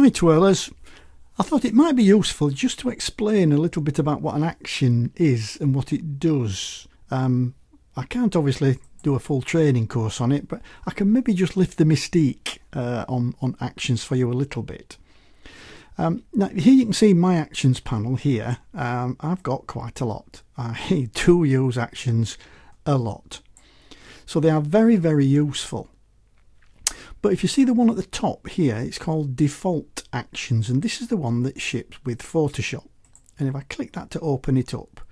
Hi Twirlers, I thought it might be useful just to explain a little bit about what an action is and what it does. I can't obviously do a full training course on it, but I can maybe just lift the mystique on actions for you a little bit. Now here you can see my actions panel here. I've got quite a lot. I do use actions a lot. So they are very, very useful. But if you see the one at the top here, it's called default actions, and this is the one that ships with Photoshop. And if I click that to open it up,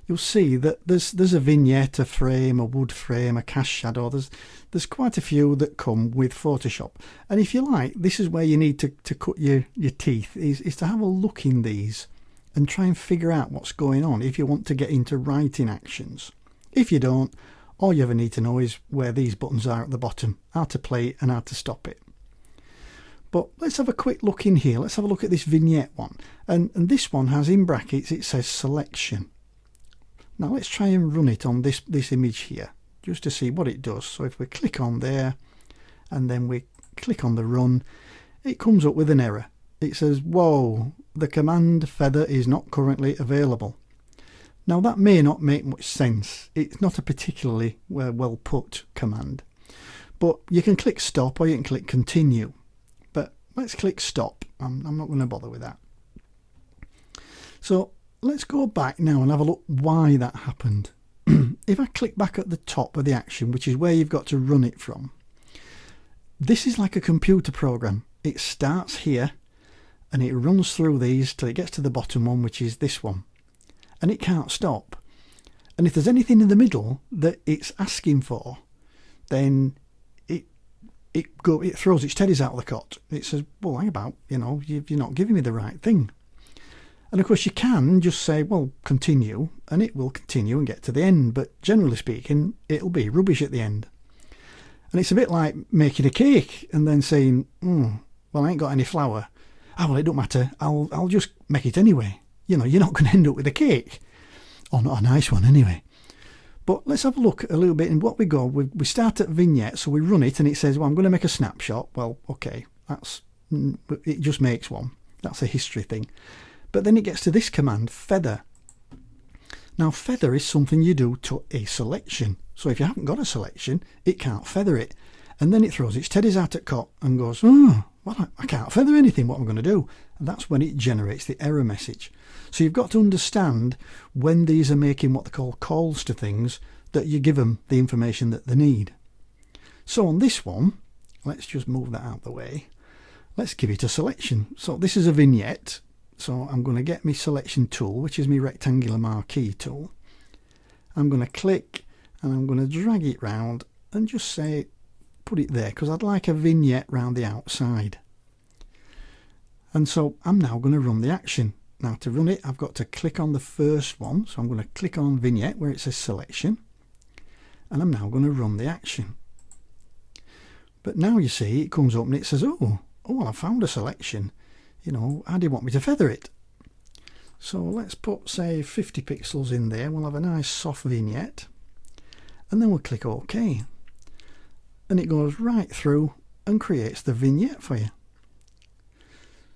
you'll see that there's a vignette, a frame, a wood frame, a cast shadow. There's quite a few that come with Photoshop. And if you like, this is where you need to cut your teeth, is to have a look in these and try and figure out what's going on if you want to get into writing actions. If you don't, all you ever need to know is where these buttons are at the bottom, how to play it and how to stop it. But let's have a quick look in here. Let's have a look at this vignette one. And this one has in brackets, it says selection. Now let's try and run it on this image here, just to see what it does. So if we click on there and then we click on the run, it comes up with an error. It says, whoa, the command feather is not currently available. Now that may not make much sense. It's not a particularly well put command. But you can click stop or you can click continue. But let's click stop. I'm not going to bother with that. So let's go back now and have a look why that happened. If I click back at the top of the action, which is where you've got to run it from, this is like a computer program. It starts here and it runs through these till it gets to the bottom one, which is this one. And it can't stop. And if there's anything in the middle that it's asking for, then it throws its teddies out of the cot. It says, well, hang about, you're not giving me the right thing. And of course you can just say, well, continue, and it will continue and get to the end. But generally speaking, it'll be rubbish at the end. And it's a bit like making a cake and then saying, well, I ain't got any flour. Oh, well, it don't matter. I'll just make it anyway. You're not going to end up with a cake, or not a nice one anyway. But let's have a look a little bit in what we go. We start at vignette, so we run it and it says, well, I'm going to make a snapshot. Well, okay, it just makes one. That's a history thing. But then it gets to this command, feather. Now feather is something you do to a selection. So if you haven't got a selection, it can't feather it. And then it throws its teddies out at cot and goes, well, I can't feather anything, what am I going to do? And that's when it generates the error message. So you've got to understand when these are making what they call calls to things, that you give them the information that they need. So on this one, let's just move that out of the way. Let's give it a selection. So this is a vignette. So I'm going to get my selection tool, which is my rectangular marquee tool. I'm going to click and I'm going to drag it round and just say, put it there, because I'd like a vignette round the outside. And so I'm now going to run the action. Now to run it, I've got to click on the first one. So I'm going to click on vignette where it says selection. And I'm now going to run the action. But now you see it comes up and it says, oh, well, I found a selection. How do you want me to feather it? So let's put, say, 50 pixels in there. We'll have a nice soft vignette. And then we'll click OK. And it goes right through and creates the vignette for you.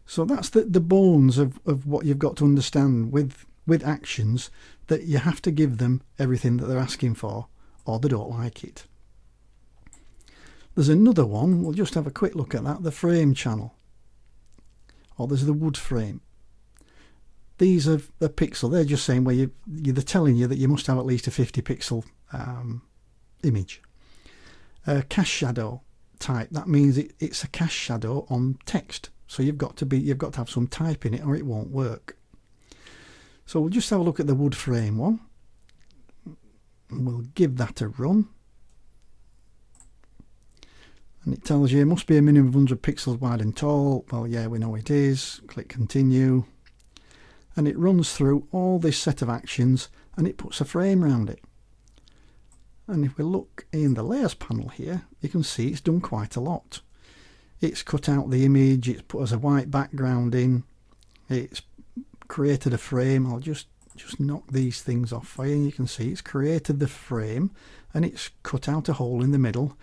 So that's the bones of what you've got to understand with actions, that you have to give them everything that they're asking for, or they don't like it. There's another one, we'll just have a quick look at that, the frame channel. Or there's the wood frame. These are a pixel, they're just saying where they're telling you that you must have at least a 50 pixel image. Cast shadow type, that means it's a cast shadow on text. So you've got to have some type in it or it won't work. So we'll just have a look at the wood frame one. And we'll give that a run. And it tells you it must be a minimum of 100 pixels wide and tall. Well, yeah, we know it is. Click continue. And it runs through all this set of actions and it puts a frame around it. And if we look in the layers panel here, you can see it's done quite a lot. It's cut out the image, it's put as a white background in, it's created a frame. I'll just knock these things off for you. You can see it's created the frame and it's cut out a hole in the middle,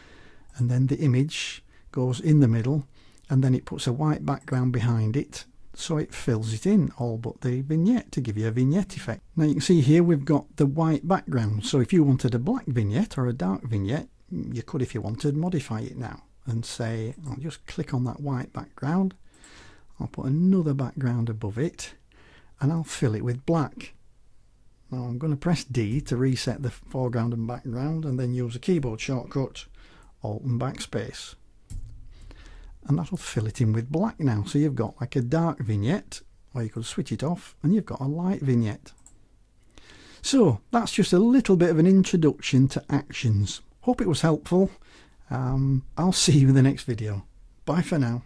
and then the image goes in the middle and then it puts a white background behind it, so it fills it in, all but the vignette, to give you a vignette effect. Now you can see here we've got the white background, so if you wanted a black vignette or a dark vignette, you could, if you wanted, modify it now and say, I'll just click on that white background, I'll put another background above it, and I'll fill it with black. Now I'm going to press D to reset the foreground and background, and then use a keyboard shortcut, Alt and Backspace. And that'll fill it in with black now. So you've got like a dark vignette, or you could switch it off, and you've got a light vignette. So that's just a little bit of an introduction to actions. Hope it was helpful. I'll see you in the next video. Bye for now.